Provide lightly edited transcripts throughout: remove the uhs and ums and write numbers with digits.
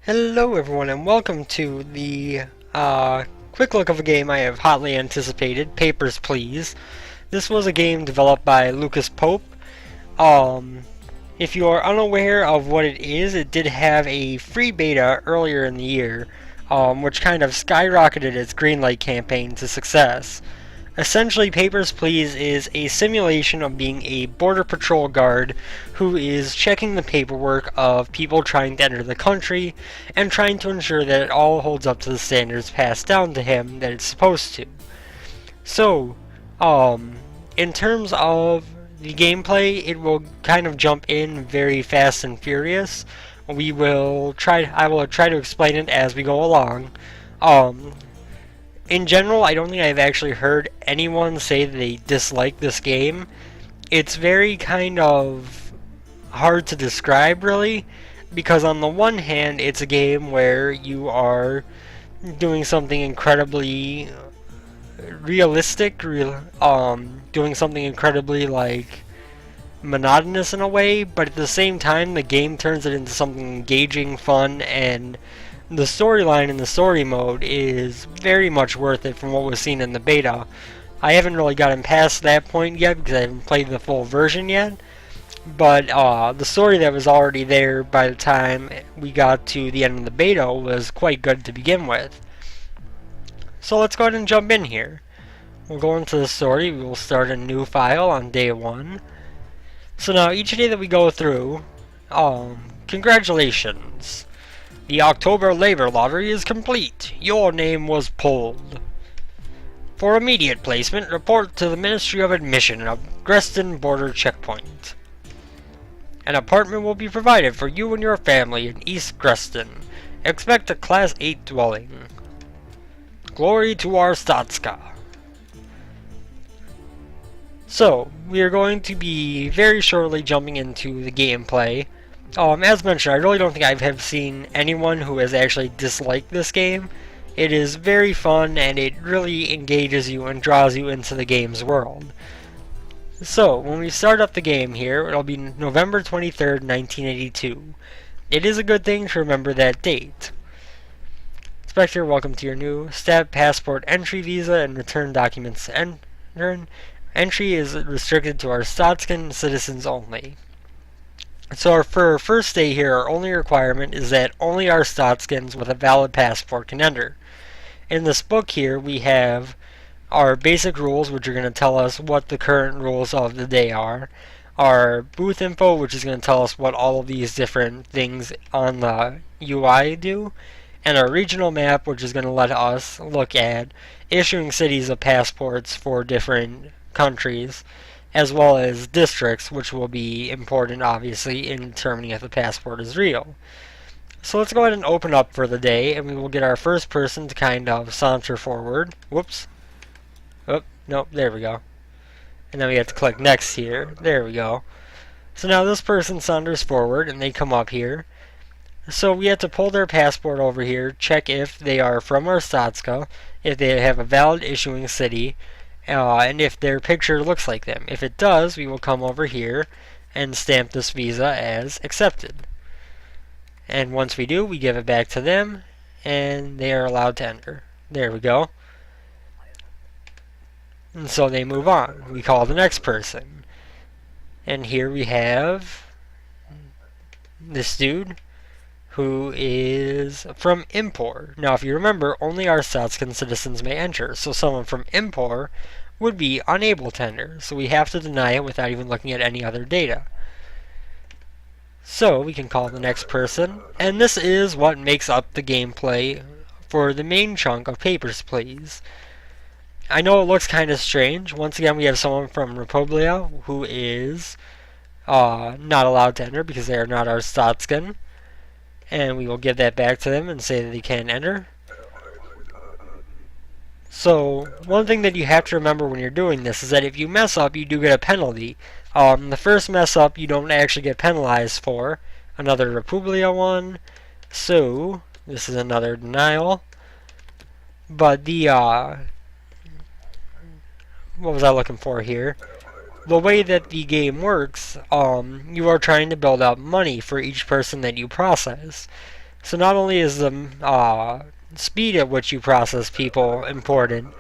Hello everyone and welcome to the quick look of a game I have hotly anticipated, Papers, Please. This was a game developed by Lucas Pope. If you are unaware of what it is, it did have a free beta earlier in the year, which kind of skyrocketed its Greenlight campaign to success. Essentially, Papers, Please is a simulation of being a border patrol guard who is checking the paperwork of people trying to enter the country and trying to ensure that it all holds up to the standards passed down to him that it's supposed to. So, in terms of the gameplay, it will kind of jump in very fast and furious. I will try to explain it as we go along. In general, I don't think I've actually heard anyone say that they dislike this game. It's very kind of hard to describe, really, because on the one hand, it's a game where you are doing something incredibly realistic, doing something incredibly, like, monotonous in a way, but at the same time, the game turns it into something engaging, fun, and the storyline in the story mode is very much worth it from what was seen in the beta. I haven't really gotten past that point yet because I haven't played the full version yet, but the story that was already there by the time we got to the end of the beta was quite good to begin with. So let's go ahead and jump in here. We'll go into the story. We will start a new file on day 1. So now each day that we go through, congratulations. The October labor lottery is complete. Your name was pulled. For immediate placement, report to the Ministry of Admission of Greston Border Checkpoint. An apartment will be provided for you and your family in East Greston. Expect a Class 8 dwelling. Glory to our Statska. So, we are going to be very shortly jumping into the gameplay. As mentioned, I really don't think I have seen anyone who has actually disliked this game. It is very fun and it really engages you and draws you into the game's world. So, when we start up the game here, it'll be November 23rd, 1982. It is a good thing to remember that date. Inspector, welcome to your new stab passport entry visa and return documents to enter. Entry is restricted to our Stotskan citizens only. So for our first day here, our only requirement is that only our Stotskans with a valid passport can enter. In this book here, we have our basic rules, which are going to tell us what the current rules of the day are. Our booth info, which is going to tell us what all of these different things on the UI do. And our regional map, which is going to let us look at issuing cities of passports for different countries, as well as districts, which will be important, obviously, in determining if the passport is real. So let's go ahead and open up for the day, and we will get our first person to kind of saunter forward. Whoops. Oh, nope, there we go. And then we have to click next here. There we go. So now this person saunters forward, and they come up here. So we have to pull their passport over here, check if they are from our Statska, if they have a valid issuing city, and if their picture looks like them. If it does, we will come over here and stamp this visa as accepted. And once we do, we give it back to them, and they are allowed to enter. There we go. And so they move on. We call the next person. And here we have this dude who is from Impor. Now, if you remember, only our Stotskan citizens may enter, so someone from Impor would be unable to enter, so we have to deny it without even looking at any other data. So, we can call the next person, and this is what makes up the gameplay for the main chunk of Papers, Please. I know it looks kind of strange. Once again, we have someone from Republia who is not allowed to enter because they are not our Stotskan. And we will give that back to them and say that they can enter. So, one thing that you have to remember when you're doing this is that if you mess up, you do get a penalty. The first mess up, you don't actually get penalized for. Another Republia one. So, this is another denial. But the, what was I looking for here? The way that the game works, you are trying to build up money for each person that you process. So not only is the speed at which you process people important,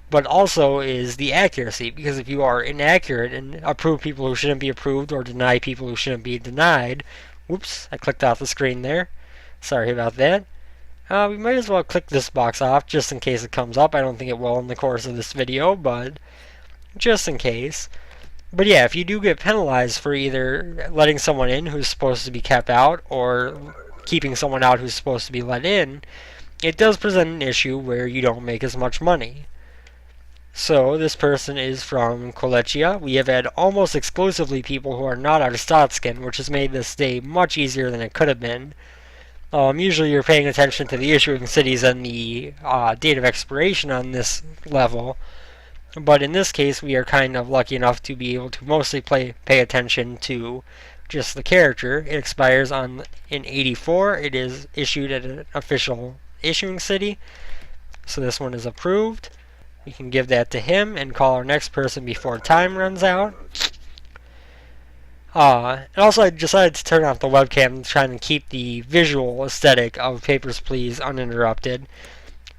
but also is the accuracy, because if you are inaccurate and approve people who shouldn't be approved or deny people who shouldn't be denied, whoops, I clicked off the screen there. Sorry about that. We might as well click this box off just in case it comes up. I don't think it will in the course of this video, but just in case. But yeah, if you do get penalized for either letting someone in who's supposed to be kept out or keeping someone out who's supposed to be let in, it does present an issue where you don't make as much money. So this person is from Kolechia. We have had almost exclusively people who are not out of Stotskin, which has made this day much easier than it could have been. Usually you're paying attention to the issuing cities and the date of expiration on this level, but in this case we are kind of lucky enough to be able to mostly pay attention to just the character. It expires in 84. It is issued at an official issuing city, so this one is approved. We can give that to him and call our next person before time runs out. And also I decided to turn off the webcam, trying to keep the visual aesthetic of Papers, Please uninterrupted.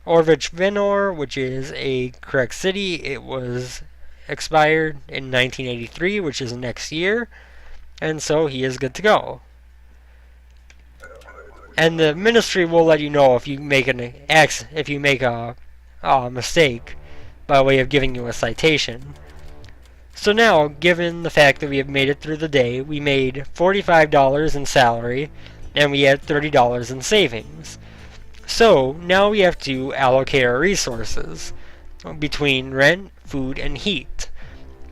Orvich Vinor, which is a correct city, it was expired in 1983, which is next year, and so he is good to go. And the ministry will let you know if you make a mistake by way of giving you a citation. So now, given the fact that we have made it through the day, we made $45 in salary, and we had $30 in savings. So now we have to allocate our resources between rent, food, and heat.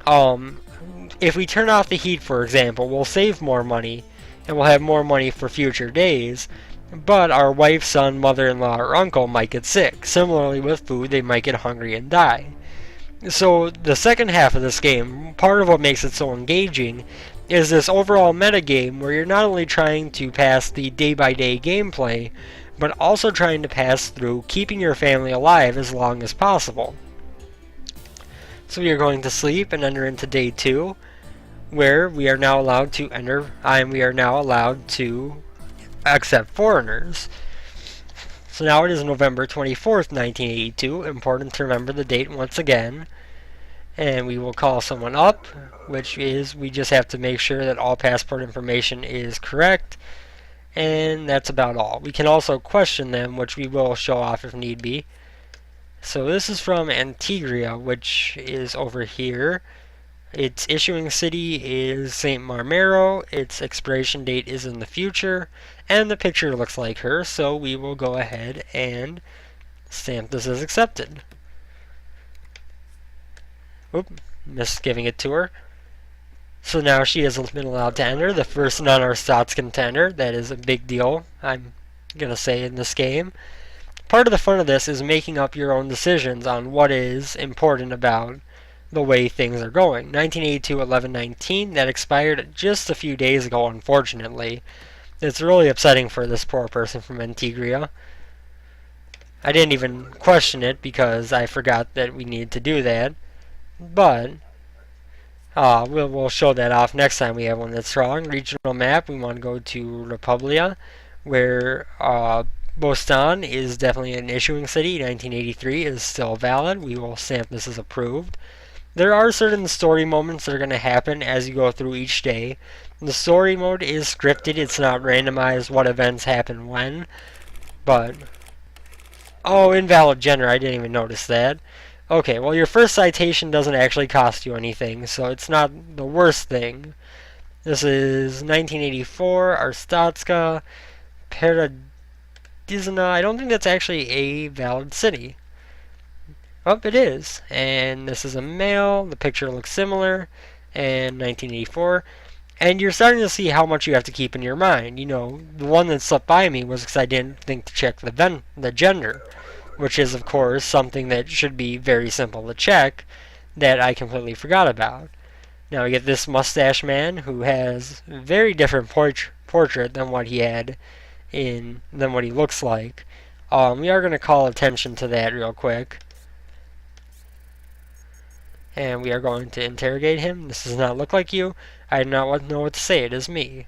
If we turn off the heat, for example, we'll save more money, and we'll have more money for future days, but our wife, son, mother-in-law, or uncle might get sick. Similarly with food, they might get hungry and die. So the second half of this game, part of what makes it so engaging, is this overall metagame where you're not only trying to pass the day-by-day gameplay, but also trying to pass through keeping your family alive as long as possible. So we are going to sleep and enter into day 2, where we are now allowed to accept foreigners. So now it is November 24th, 1982. Important to remember the date once again. And we will call someone up, which is we just have to make sure that all passport information is correct. And that's about all. We can also question them, which we will show off if need be. So this is from Antigria, which is over here. Its issuing city is St. Marmero. Its expiration date is in the future. And the picture looks like her, so we will go ahead and stamp this as accepted. Oop, missed giving it to her. So now she has been allowed to enter, the first non-Arstotzkan contender. That is a big deal, I'm going to say, in this game. Part of the fun of this is making up your own decisions on what is important about the way things are going. 1982-11-19, that expired just a few days ago, unfortunately. It's really upsetting for this poor person from Antigria. I didn't even question it because I forgot that we needed to do that. But we'll show that off next time we have one that's wrong. Regional map, we want to go to Republia, where Bostan is definitely an issuing city. 1983 is still valid. We will stamp this as approved. There are certain story moments that are going to happen as you go through each day. The story mode is scripted. It's not randomized what events happen when. But, oh, invalid gender. I didn't even notice that. Okay, well, your first citation doesn't actually cost you anything, so it's not the worst thing. This is 1984, Arstotzka, Peradizna. I don't think that's actually a valid city. Oh, it is. And this is a male. The picture looks similar. And 1984. And you're starting to see how much you have to keep in your mind. You know, the one that slipped by me was because I didn't think to check the gender, which is, of course, something that should be very simple to check that I completely forgot about. Now we get this mustache man who has a very different portrait than what he looks like. We are going to call attention to that real quick. And we are going to interrogate him. This does not look like you. I do not know what to say. It is me.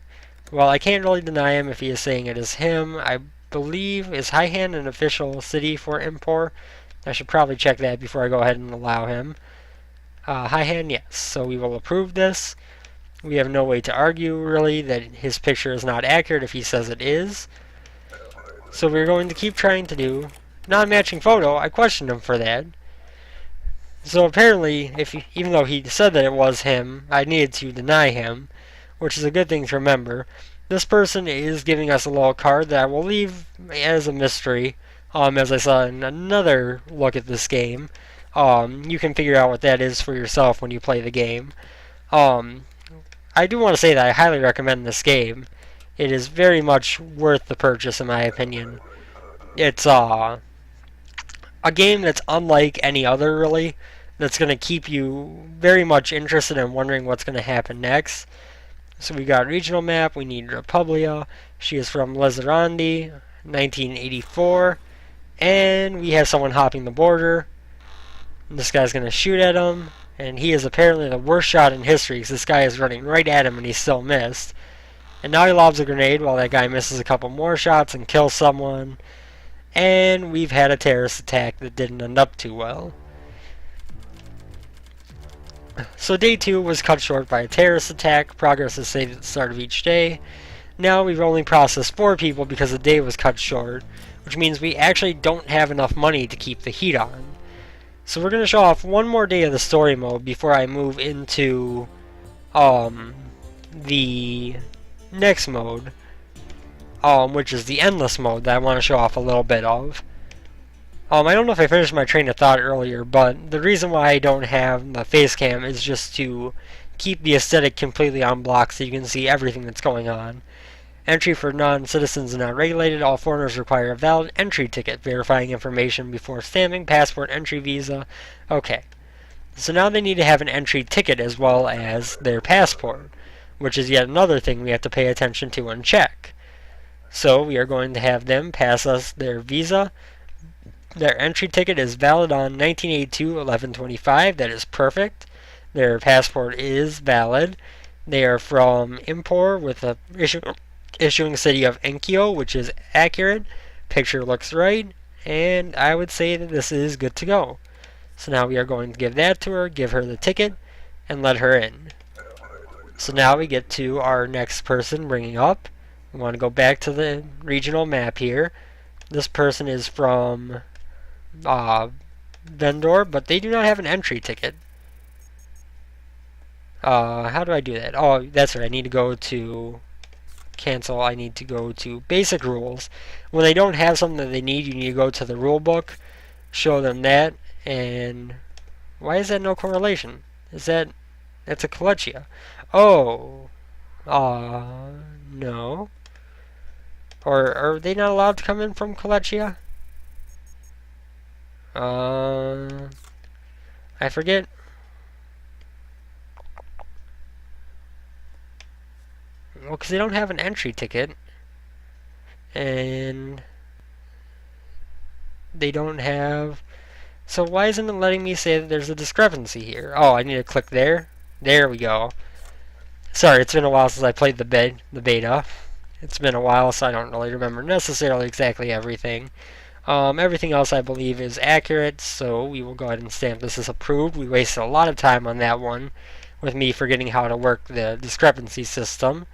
Well, I can't really deny him if he is saying it is him. I believe, is Haihan an official city for Impor? I should probably check that before I go ahead and allow him. Haihan, yes. So we will approve this. We have no way to argue, really, that his picture is not accurate if he says it is. So we're going to keep trying to do non-matching photo. I questioned him for that. So apparently, even though he said that it was him, I needed to deny him, which is a good thing to remember. This person is giving us a little card that I will leave as a mystery. As I saw in another look at this game, you can figure out what that is for yourself when you play the game. I do want to say that I highly recommend this game. It is very much worth the purchase, in my opinion. It's a game that's unlike any other, really. That's going to keep you very much interested in wondering what's going to happen next. So we got regional map. We need Republia. She is from Lezerandi, 1984. And we have someone hopping the border. And this guy's going to shoot at him. And he is apparently the worst shot in history because this guy is running right at him and he still missed. And now he lobs a grenade while that guy misses a couple more shots and kills someone. And we've had a terrorist attack that didn't end up too well. So day 2 was cut short by a terrorist attack. Progress is saved at the start of each day. Now we've only processed 4 people because the day was cut short, which means we actually don't have enough money to keep the heat on. So we're going to show off one more day of the story mode before I move into the next mode, which is the endless mode that I want to show off a little bit of. I don't know if I finished my train of thought earlier, but the reason why I don't have the face cam is just to keep the aesthetic completely unblocked so you can see everything that's going on. Entry for non-citizens is not regulated. All foreigners require a valid entry ticket, verifying information before stamping, passport, entry visa. Okay. So now they need to have an entry ticket as well as their passport, which is yet another thing we have to pay attention to and check. So we are going to have them pass us their visa. Their entry ticket is valid on 1982-11-25. That is perfect. Their passport is valid. They are from Impor with a issuing city of Enkyo, which is accurate. Picture looks right. And I would say that this is good to go. So now we are going to give that to her, give her the ticket, and let her in. So now we get to our next person bringing up. We want to go back to the regional map here. This person is from Vendor, but they do not have an entry ticket. How do I do that? Oh, that's right. I need to go to cancel. I need to go to basic rules. When they don't have something that they need, you need to go to the rule book, show them that, and why is that no correlation? That's a Kolechia. Oh, no. Or are they not allowed to come in from Kolechia? I forget. Well, because they don't have an entry ticket. And they don't have... So why isn't it letting me say that there's a discrepancy here? Oh, I need to click there. There we go. Sorry, it's been a while since I played the beta. It's been a while, so I don't really remember necessarily exactly everything. Everything else I believe is accurate, so we will go ahead and stamp this as approved. We wasted a lot of time on that one with me forgetting how to work the discrepancy system.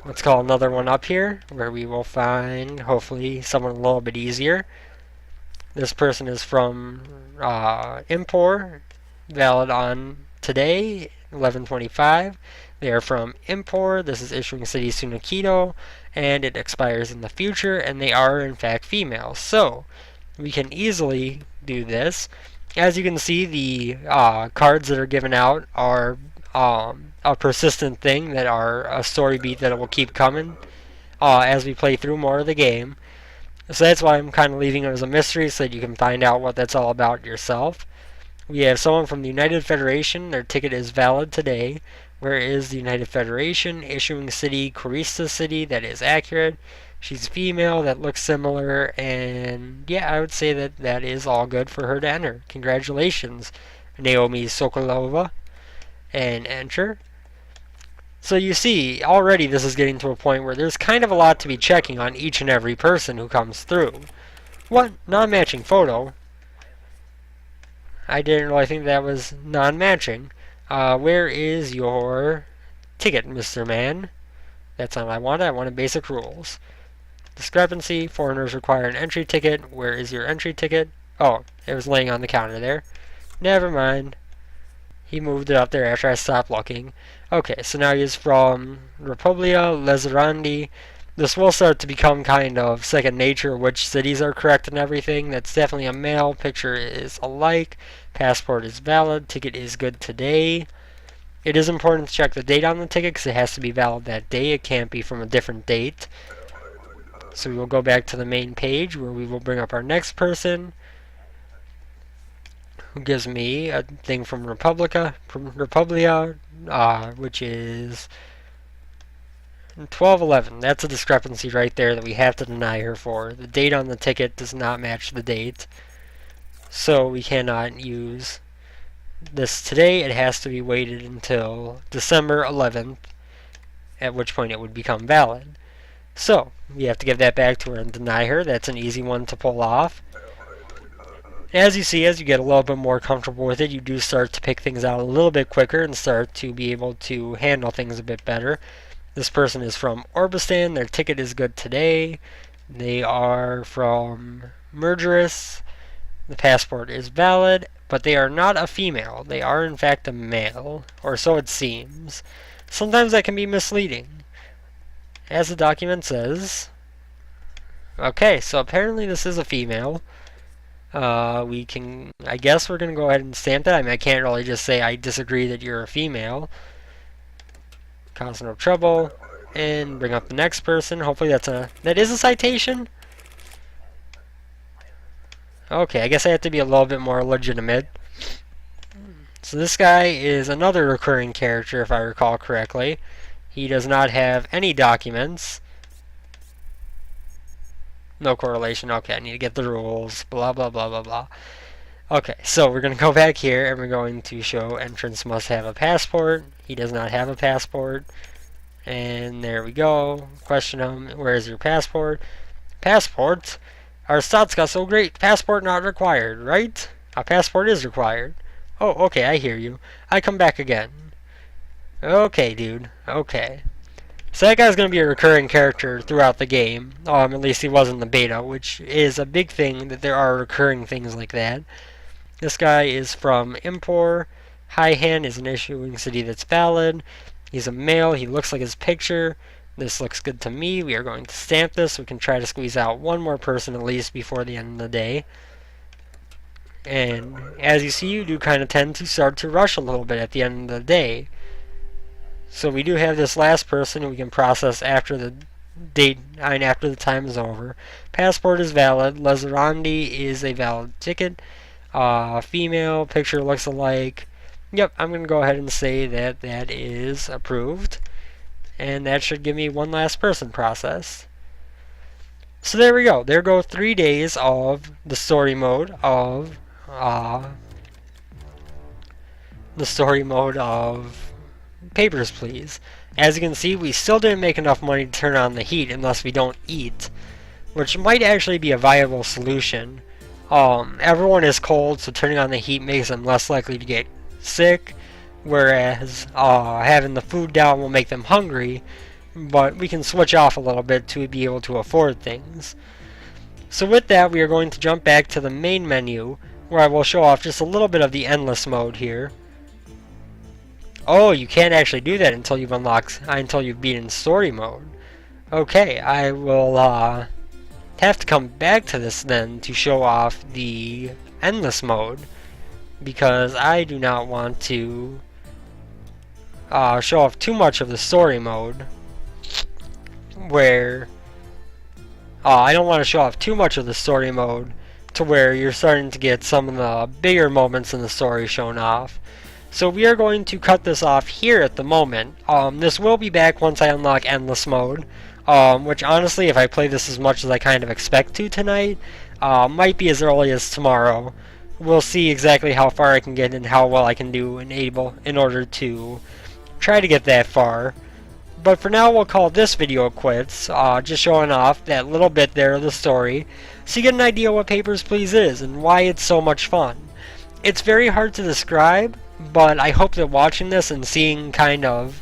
Let's call another one up here where we will find hopefully someone a little bit easier. This person is from Impor, valid on today, 11/25. They are from Impor. This is issuing city Tsunakido, and it expires in the future, and they are in fact female. So we can easily do this. As you can see, the cards that are given out are a persistent thing that are a story beat that will keep coming as we play through more of the game. So that's why I'm kind of leaving it as a mystery so that you can find out what that's all about yourself. We have someone from the United Federation. Their ticket is valid today. Where is the United Federation? Issuing city, Korista City. That is accurate. She's female. That looks similar. And yeah, I would say that that is all good for her to enter. Congratulations, Naomi Sokolova. And enter. So you see, already this is getting to a point where there's kind of a lot to be checking on each and every person who comes through. What? Non-matching photo? I didn't really think that was non-matching. Where is your ticket, Mr. Man? That's not what I wanted. I wanted basic rules. Discrepancy. Foreigners require an entry ticket. Where is your entry ticket? Oh, it was laying on the counter there. Never mind. He moved it up there after I stopped looking. Okay, so now he's from Repubblica Lezerandi. This will start to become kind of second nature, which cities are correct and everything. That's definitely a male. Picture is alike. Passport is valid. Ticket is good today. It is important to check the date on the ticket because it has to be valid that day. It can't be from a different date. So we will go back to the main page where we will bring up our next person, who gives me a thing from Repubblica, which is 12/11. That's a discrepancy right there that we have to deny her for. The date on the ticket does not match the date, so we cannot use this today. It has to be waited until December 11th, at which point it would become valid. So we have to give that back to her and deny her. That's an easy one to pull off. As you see, as you get a little bit more comfortable with it, you do start to pick things out a little bit quicker and start to be able to handle things a bit better. This person is from Orbistan. Their ticket is good today. They are from Murderous. The passport is valid, but they are not a female. They are, in fact, a male, or so it seems. Sometimes that can be misleading. As the document says... Okay, so apparently this is a female. I guess we're going to go ahead and stamp that. I mean, I can't really just say I disagree that you're a female. Cause no trouble. And bring up the next person. Hopefully that is a citation? Okay, I guess I have to be a little bit more legitimate. So this guy is another recurring character, if I recall correctly. He does not have any documents. No correlation. Okay, I need to get the rules. Blah, blah, blah, blah, blah. Okay, so we're going to go back here and we're going to show entrants must have a passport. He does not have a passport. And there we go. Question him, where is your passport? Passport? Our stats got so great. Passport not required, right? A passport is required. Oh, okay, I hear you. I come back again. Okay, dude. Okay. So that guy's going to be a recurring character throughout the game. At least he was in the beta, which is a big thing that there are recurring things like that. This guy is from Impor. Haihan is an issuing city that's valid. He's a male. He looks like his picture. This looks good to me. We are going to stamp this. We can try to squeeze out one more person at least before the end of the day. And as you see, you do kind of tend to start to rush a little bit at the end of the day. So we do have this last person we can process after the date and after the time is over. Passport is valid. Lezerandi is a valid ticket. Female, picture looks alike. Yep, I'm going to go ahead and say that that is approved. And that should give me one last person process. So there we go. There go 3 days of the story mode of Papers, Please. As you can see, we still didn't make enough money to turn on the heat unless we don't eat, which might actually be a viable solution. Everyone is cold, so turning on the heat makes them less likely to get sick, whereas having the food down will make them hungry, but we can switch off a little bit to be able to afford things. So with that, we are going to jump back to the main menu, where I will show off just a little bit of the endless mode here. Oh, you can't actually do that until you've until you've beaten story mode. Okay, I will have to come back to this then to show off the endless mode, because I do not want to show off too much of the story mode, where I don't want to show off too much of the story mode to where you're starting to get some of the bigger moments in the story shown off. So we are going to cut this off here at the moment. This will be back once I unlock endless mode, which honestly, if I play this as much as I kind of expect to tonight, might be as early as tomorrow. We'll see exactly how far I can get and how well I can do in order to try to get that far. But for now, we'll call this video quits, just showing off that little bit there of the story, so you get an idea what Papers, Please is and why it's so much fun. It's very hard to describe, but I hope that watching this and seeing kind of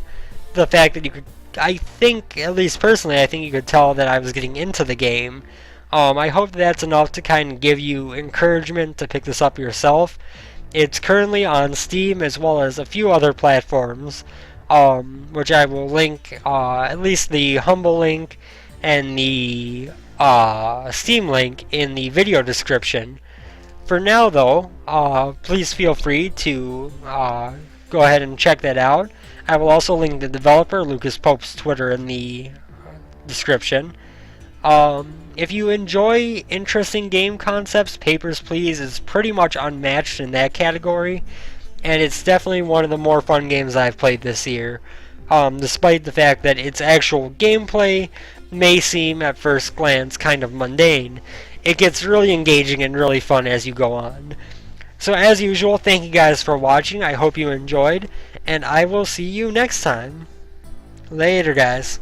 the fact that you could, I think, at least personally, I think you could tell that I was getting into the game. I hope that's enough to kind of give you encouragement to pick this up yourself. It's currently on Steam as well as a few other platforms, which I will link, at least the Humble link and the Steam link in the video description. For now, though, please feel free to go ahead and check that out. I will also link the developer, Lucas Pope's Twitter, in the description. If you enjoy interesting game concepts, Papers, Please is pretty much unmatched in that category, and it's definitely one of the more fun games I've played this year, despite the fact that its actual gameplay may seem at first glance kind of mundane. It gets really engaging and really fun as you go on. So as usual, thank you guys for watching. I hope you enjoyed, and I will see you next time. Later, guys.